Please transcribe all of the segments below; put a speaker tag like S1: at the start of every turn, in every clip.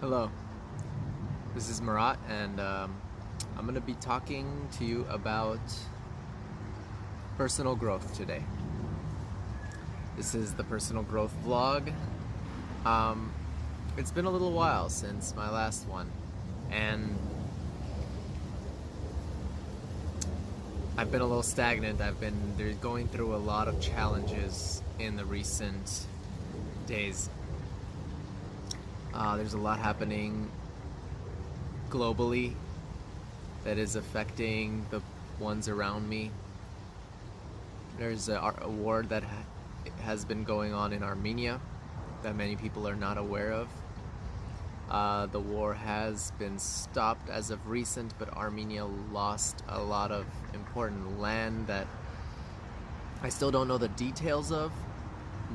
S1: Hello, this is Marat, and I'm going to be talking to you about personal growth today. This is the personal growth vlog. It's been a little while since my last one, and I've been a little stagnant. I've been going through a lot of challenges in the recent days. There's a lot happening globally that is affecting the ones around me. There's a war that has been going on in Armenia that many people are not aware of. The war has been stopped as of recent, but Armenia lost a lot of important land that I still don't know the details of,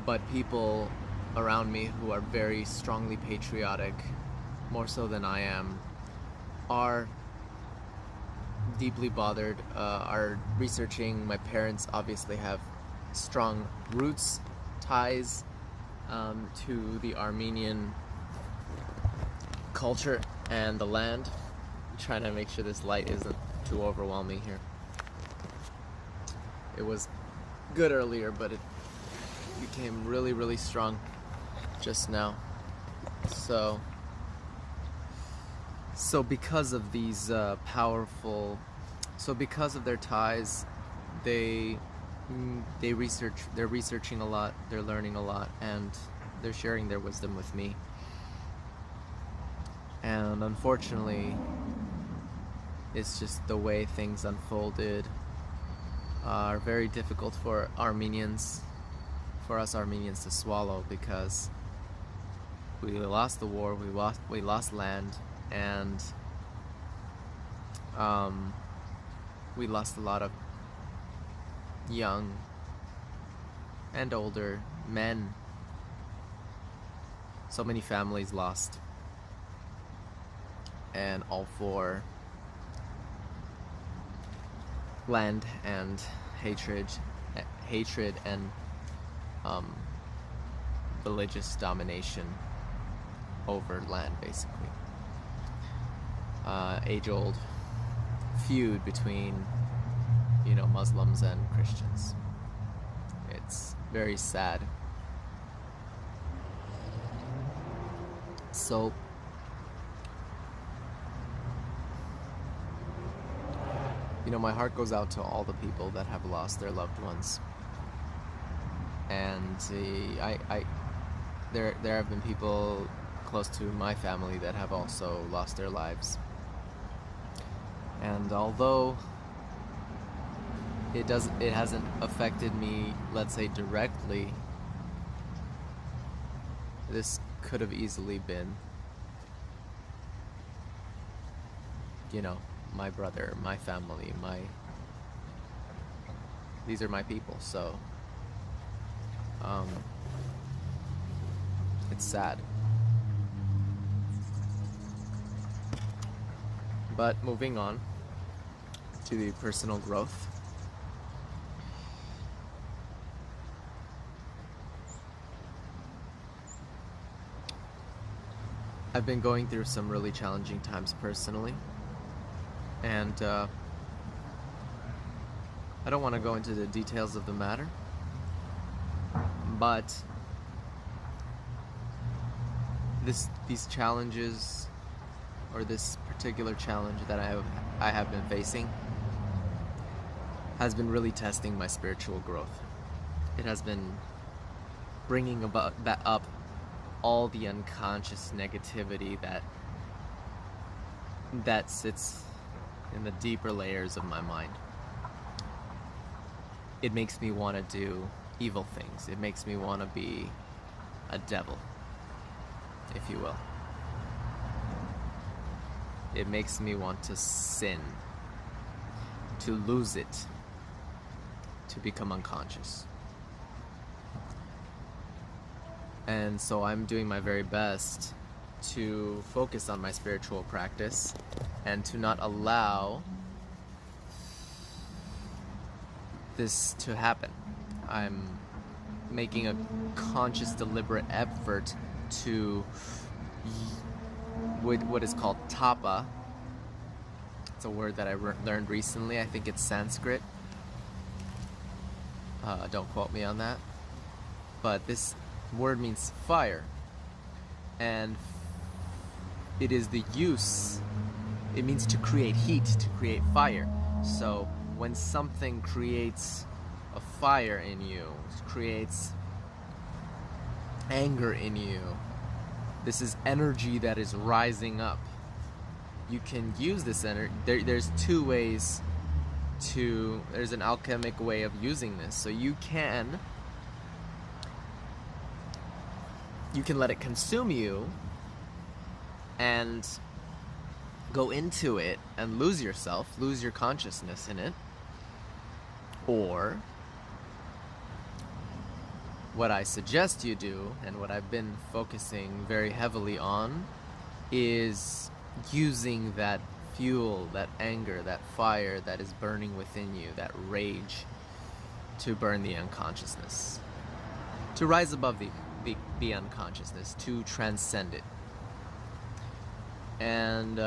S1: but people around me who are very strongly patriotic, more so than I am, are deeply bothered, are researching. My parents obviously have strong roots, ties to the Armenian culture and the land. I'm trying to make sure this light isn't too overwhelming here. It was good earlier, but it became really, really strong just now. So because of these because of their ties, they're researching a lot, they're learning a lot, and they're sharing their wisdom with me. And unfortunately, it's just the way things unfolded are very difficult for us Armenians to swallow, because we lost the war, we lost land, and we lost a lot of young and older men. So many families lost, and all for land and hatred and religious domination over land, basically. Age-old feud between, Muslims and Christians. It's very sad. So my heart goes out to all the people that have lost their loved ones. And there have been people close to my family that have also lost their lives. And although it hasn't affected me, let's say, directly, this could have easily been, my brother, my family, these are my people. So it's sad. But moving on to the personal growth. I've been going through some really challenging times personally, and I don't want to go into the details of the matter, but these challenges, or this particular challenge that I have been facing, has been really testing my spiritual growth. It has been bringing up all the unconscious negativity that sits in the deeper layers of my mind. It makes me want to do evil things. It makes me want to be a devil, if you will. It makes me want to sin, to lose it, to become unconscious. And so I'm doing my very best to focus on my spiritual practice and to not allow this to happen. I'm making a conscious, deliberate effort to with what is called tapa. It's a word that I learned recently. I think it's Sanskrit. Don't quote me on that. But this word means fire. And it is the use, it means to create heat, to create fire. So when something creates a fire in you, creates anger in you, this is energy that is rising up. You can use this energy. There's two ways there's an alchemic way of using this. So you can let it consume you and go into it and lose yourself, lose your consciousness in it. Or what I suggest you do, and what I've been focusing very heavily on, is using that fuel, that anger, that fire that is burning within you, that rage, to burn the unconsciousness, to rise above the unconsciousness, to transcend it. And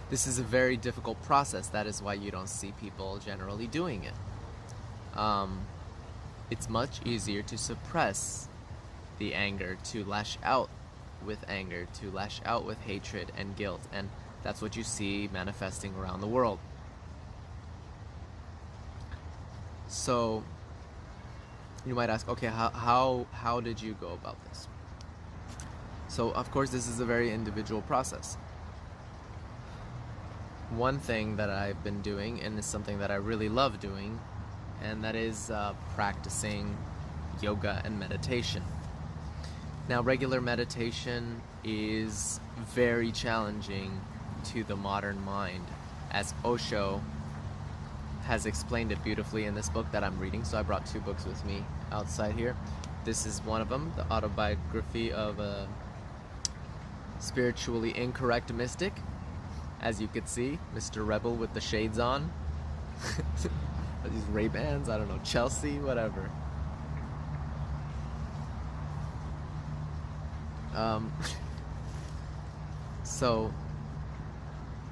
S1: this is a very difficult process. That is why you don't see people generally doing it. It's much easier to suppress the anger, to lash out with anger, to lash out with hatred and guilt, and that's what you see manifesting around the world. So you might ask, okay, how did you go about this? So of course this is a very individual process. One thing that I've been doing, and it's something that I really love doing, and that is practicing yoga and meditation. Now, regular meditation is very challenging to the modern mind, as Osho has explained it beautifully in this book that I'm reading. So I brought two books with me outside here. This is one of them, the Autobiography of a Spiritually Incorrect Mystic. As you could see, Mr. Rebel with the shades on. These Ray-Bans, I don't know, Chelsea, whatever. So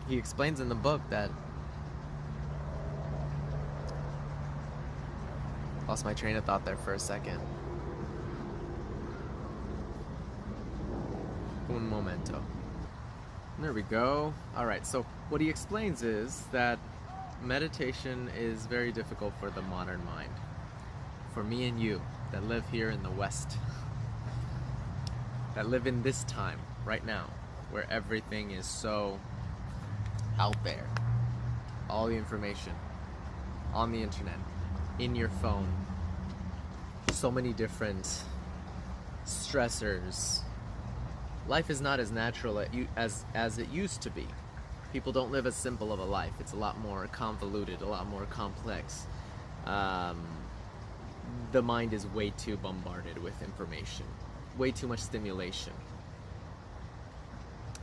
S1: he explains in the book that, lost my train of thought there for a second. Un momento. There we go. Alright, so what he explains is that meditation is very difficult for the modern mind. For me and you that live here in the West. That live in this time, right now, where everything is so out there. All the information on the internet, in your phone. So many different stressors. Life is not as natural as it used to be. People don't live as simple of a life. It's a lot more convoluted, a lot more complex. The mind is way too bombarded with information. Way too much stimulation.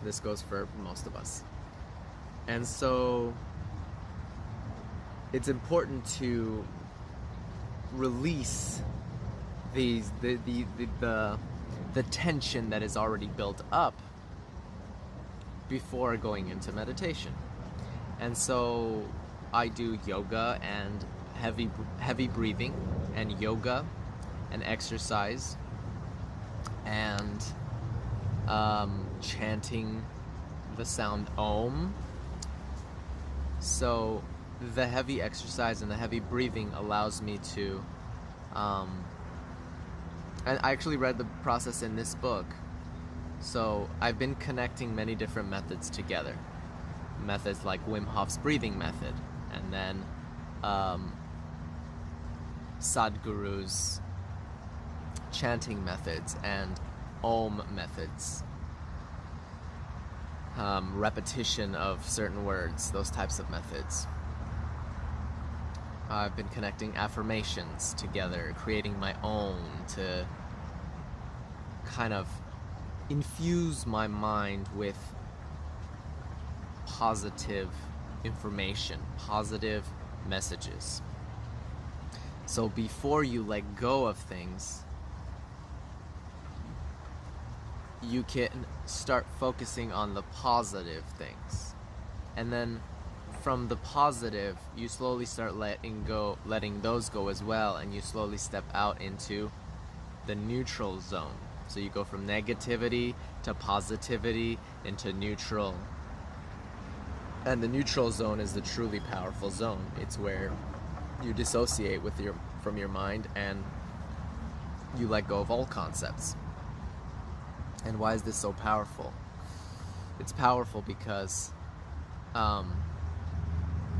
S1: This goes for most of us. And so it's important to release the tension that is already built up before going into meditation. And so I do yoga and heavy breathing, and yoga and exercise, and chanting the sound Om. So the heavy exercise and the heavy breathing allows me to and I actually read the process in this book. So I've been connecting many different methods together. Methods like Wim Hof's breathing method, and then Sadhguru's chanting methods and Om methods. Repetition of certain words, those types of methods. I've been connecting affirmations together, creating my own to kind of infuse my mind with positive information, positive messages. So before you let go of things, you can start focusing on the positive things. And then from the positive, you slowly start letting those go as well, and you slowly step out into the neutral zone. So you go from negativity to positivity into neutral. And the neutral zone is the truly powerful zone. It's where you dissociate from your mind and you let go of all concepts. And why is this so powerful? It's powerful because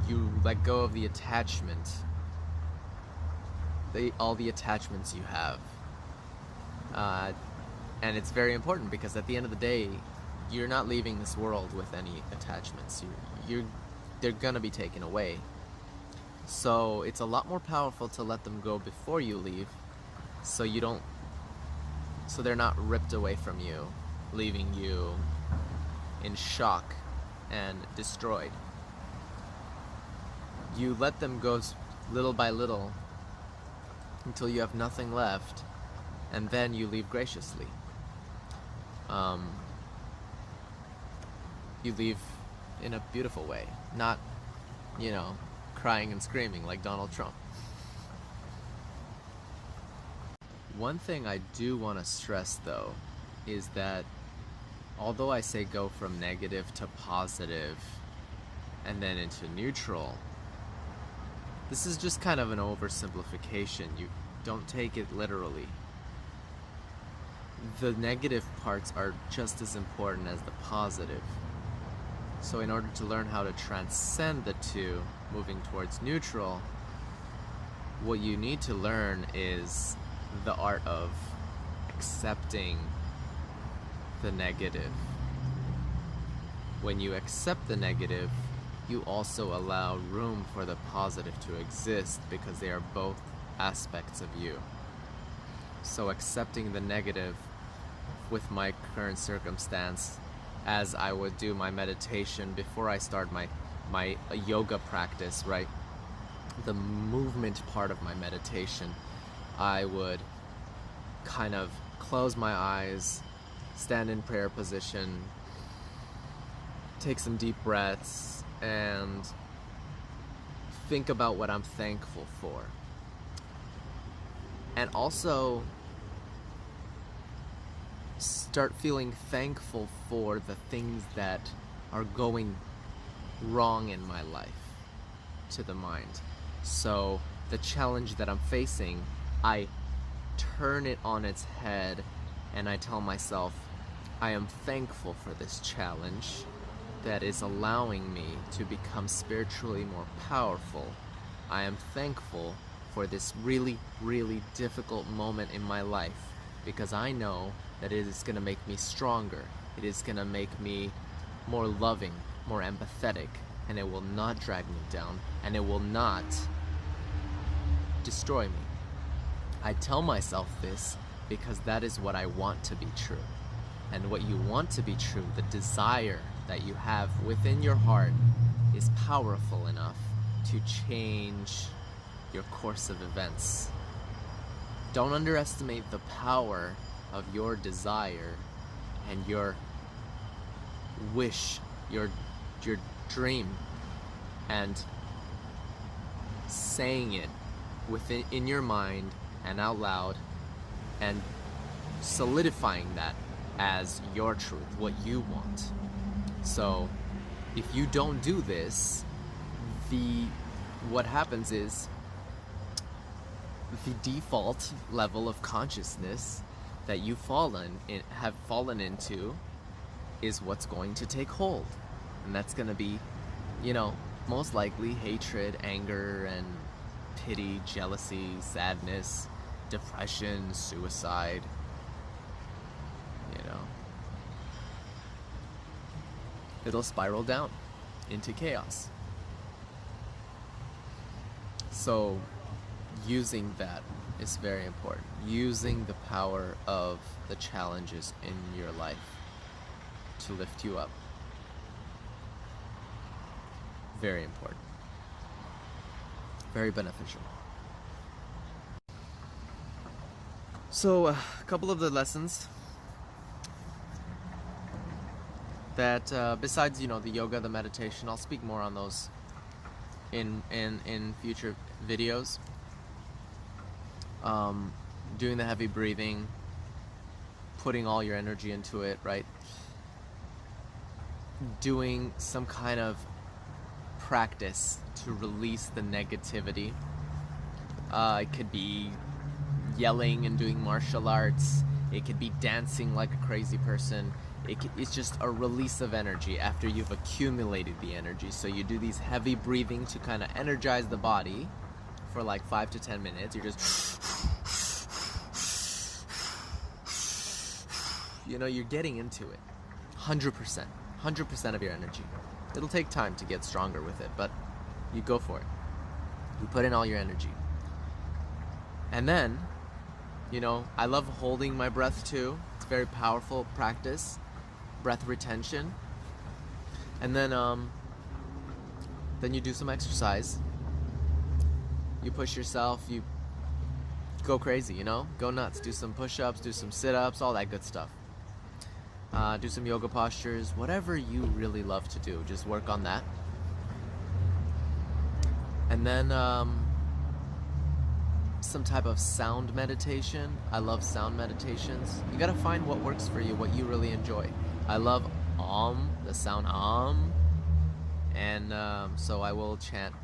S1: you let go of the attachment, all the attachments you have. And it's very important because at the end of the day, you're not leaving this world with any attachments. They're gonna be taken away. So it's a lot more powerful to let them go before you leave, so they're not ripped away from you, leaving you in shock and destroyed. You let them go little by little until you have nothing left, and then you leave graciously. You leave in a beautiful way, not, crying and screaming like Donald Trump. One thing I do want to stress, though, is that although I say go from negative to positive and then into neutral, this is just kind of an oversimplification. You don't take it literally. The negative parts are just as important as the positive. So in order to learn how to transcend the two, moving towards neutral, what you need to learn is the art of accepting the negative. When you accept the negative, you also allow room for the positive to exist because they are both aspects of you. So accepting the negative with my current circumstance, as I would do my meditation before I start my yoga practice, right? The movement part of my meditation, I would kind of close my eyes, stand in prayer position, take some deep breaths, and think about what I'm thankful for. And also start feeling thankful for the things that are going wrong in my life to the mind. So the challenge that I'm facing, I turn it on its head and I tell myself, I am thankful for this challenge that is allowing me to become spiritually more powerful. I am thankful for this really, really difficult moment in my life because I know that it is going to make me stronger. It is going to make me more loving, more empathetic, and it will not drag me down, and it will not destroy me. I tell myself this because that is what I want to be true. And what you want to be true, the desire that you have within your heart, is powerful enough to change your course of events. Don't underestimate the power of your desire and your wish, your dream, and saying it in your mind and out loud and solidifying that as your truth, what you want. So if you don't do this, what happens is the default level of consciousness that have fallen into is what's going to take hold. And that's going to be, most likely hatred, anger, and pity, jealousy, sadness, depression, suicide, It'll spiral down into chaos. So using that is very important. Using the power of the challenges in your life to lift you up. Very important. Very beneficial. So a couple of the lessons that besides, the yoga, the meditation, I'll speak more on those in future videos. Doing the heavy breathing, putting all your energy into it, right? Doing some kind of practice to release the negativity. It could be yelling and doing martial arts. It could be dancing like a crazy person. It's just a release of energy after you've accumulated the energy. So you do these heavy breathing to kind of energize the body for like 5 to 10 minutes. You're just, you're getting into it. 100% of your energy. It'll take time to get stronger with it, but you go for it. You put in all your energy. And then, I love holding my breath too. It's a very powerful practice. Breath retention. And then you do some exercise. You push yourself, you go crazy, go nuts. Do some push-ups, do some sit-ups, all that good stuff. Do some yoga postures, whatever you really love to do, just work on that. And then some type of sound meditation. I love sound meditations. You gotta find what works for you, what you really enjoy. I love the sound and so I will chant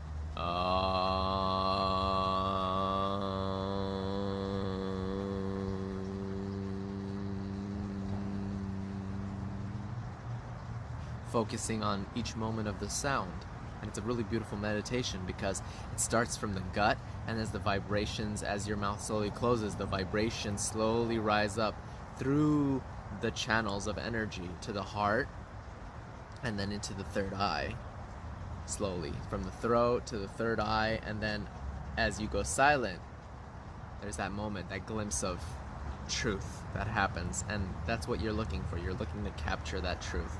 S1: focusing on each moment of the sound. And it's a really beautiful meditation because it starts from the gut, and as the vibrations, as your mouth slowly closes, the vibrations slowly rise up through the channels of energy to the heart and then into the third eye, slowly from the throat to the third eye. And then as you go silent, there's that moment, that glimpse of truth that happens, and that's what you're looking for. You're looking to capture that truth,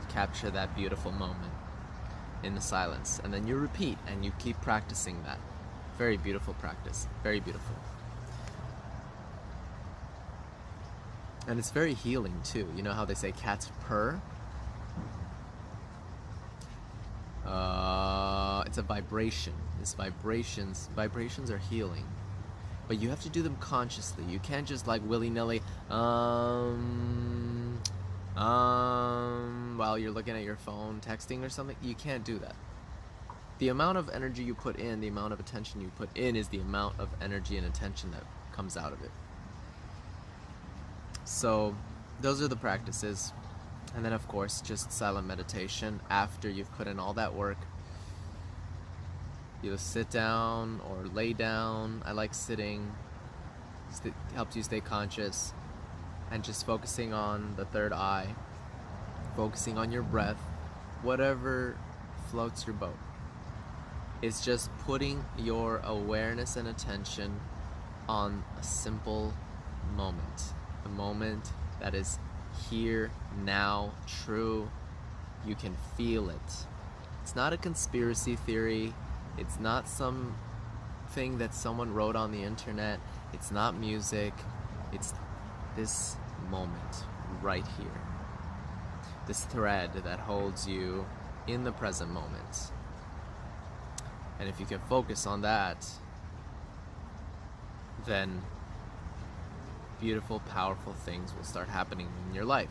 S1: capture that beautiful moment in the silence, and then you repeat and you keep practicing that. Very beautiful practice, very beautiful. And it's very healing too. You know how they say cats purr? It's a vibration. Vibrations are healing, but you have to do them consciously. You can't just like willy-nilly while you're looking at your phone, texting or something. You can't do that. The amount of energy you put in, the amount of attention you put in, is the amount of energy and attention that comes out of it. So those are the practices. And then of course just silent meditation. After you've put in all that work, you sit down or lay down. I like sitting. Helps you stay conscious, and just focusing on the third eye, focusing on your breath, whatever floats your boat. It's just putting your awareness and attention on a simple moment, a moment that is here, now, true. You can feel it. It's not a conspiracy theory. It's not some thing that someone wrote on the internet. It's not music. It's this moment right here. This thread that holds you in the present moment. And if you can focus on that, then beautiful, powerful things will start happening in your life.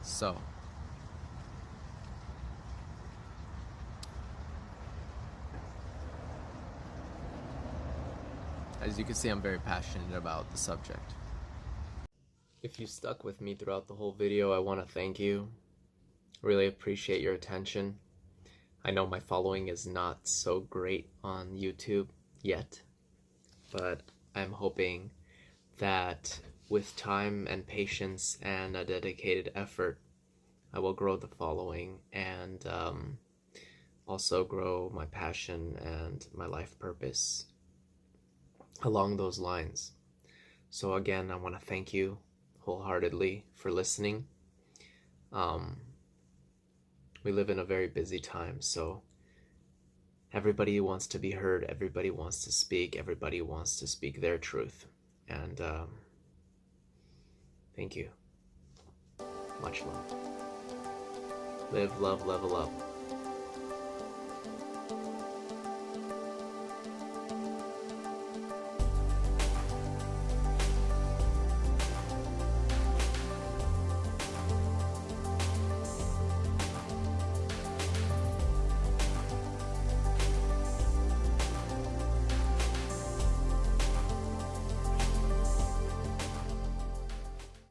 S1: So, as you can see, I'm very passionate about the subject. If you stuck with me throughout the whole video, I want to thank you. Really appreciate your attention. I know my following is not so great on YouTube yet, but I'm hoping that with time and patience and a dedicated effort, I will grow the following and also grow my passion and my life purpose along those lines. So again, I want to thank you wholeheartedly for listening. We live in a very busy time, so everybody wants to be heard, everybody wants to speak, everybody wants to speak their truth. And thank you. Much love. Live, love, level up.